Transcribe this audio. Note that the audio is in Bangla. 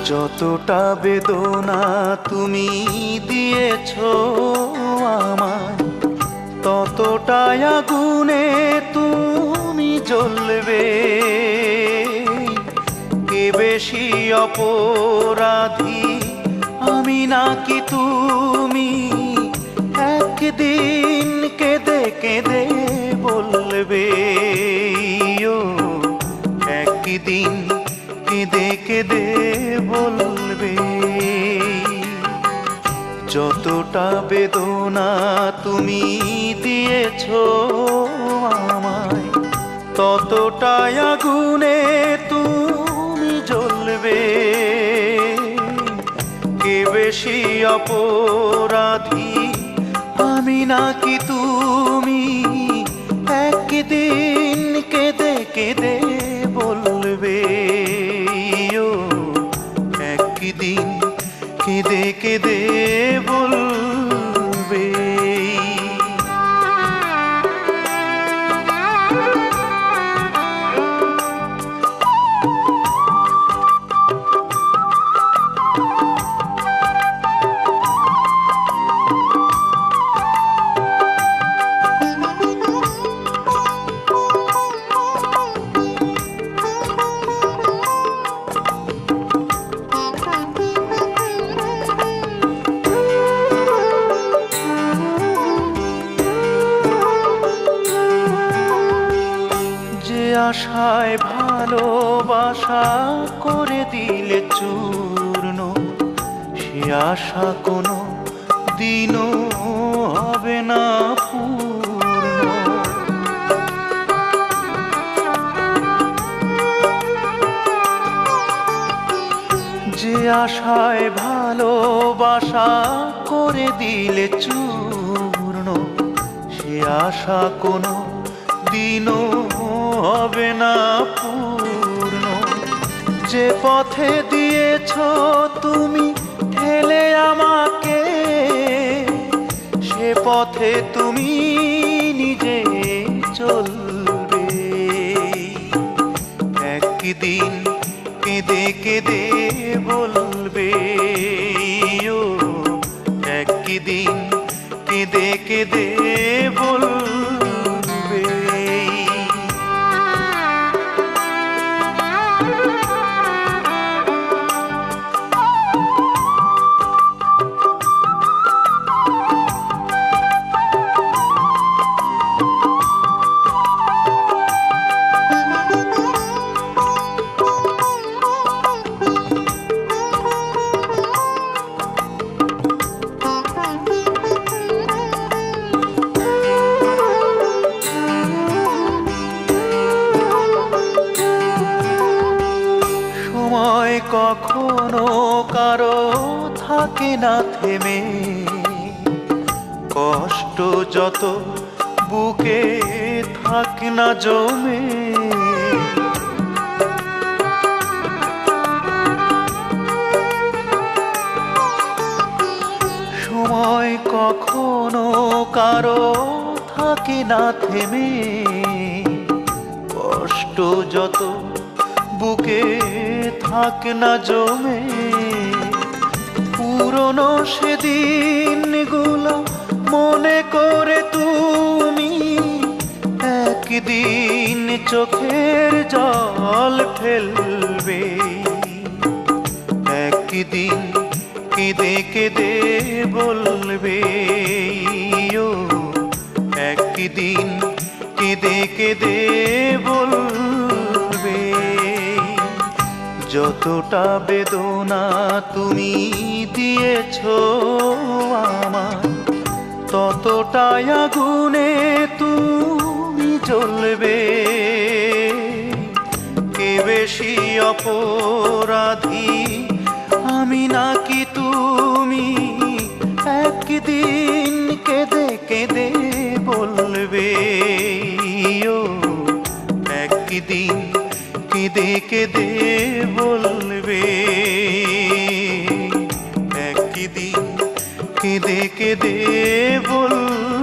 যতটা বেদনা তুমি দিয়েছো আমায়, ততটাই আগুনে তুমি জ্বলবে। কে বেশি অপরাধী, আমি নাকি তুমি? একদিন কেঁদে কেঁদে বলবে, ও একদিন কেঁদে কেঁদে বলবে। যতটা বেদনা তুমি দিয়েছো আমায়, ততটাই আগুনে তুমি জ্বলবে। কে বেশি অপরাধী, আমি নাকি তুমি? একদিন কেঁদে কেঁদে বলবে, ও একদিন কেঁদে কেঁদে বলবে। আশায় ভালোবাসা করে দিলে চূর্ণ, সে আশা কোনো দিনও হবে না পূর্ণ। যে আশায় ভালোবাসা করে দিলে চূর্ণ, সে আশা কোনো দিনও হবে না পূর্ণ। যে পথে দিয়েছ তুমি ঠেলে আমাকে, সে পথে তুমি নিজে চলবে। একদিন কেঁদে কেঁদে বলবে, ও একদিন কেঁদে কেঁদে বলবে। কখনো কারো থাকে না থেমে, কষ্ট যত বুকে থাক না জমে। সময় কখনো কারো থাকে না থেমে, কষ্ট যত বুকে থাক না জমে। পুরনো সেদিনগুলো মনে করে তুমি একদিন চোখের জল ফেলবে। একদিন কেঁদে কেঁদে বলবে, ও একদিন কেঁদে কেঁদে বলবে। যতটা বেদনা তুমি দিয়েছো আমায়, ততটাই আগুনে তুমি জ্বলবে। কে বেশি অপরাধী, আমি নাকি তুমি? একদিন কেঁদে কেঁদে বলবে, ও একদিন কেঁদে কেঁদে বলবে। একদিন কেঁদে কেঁদে বলবে।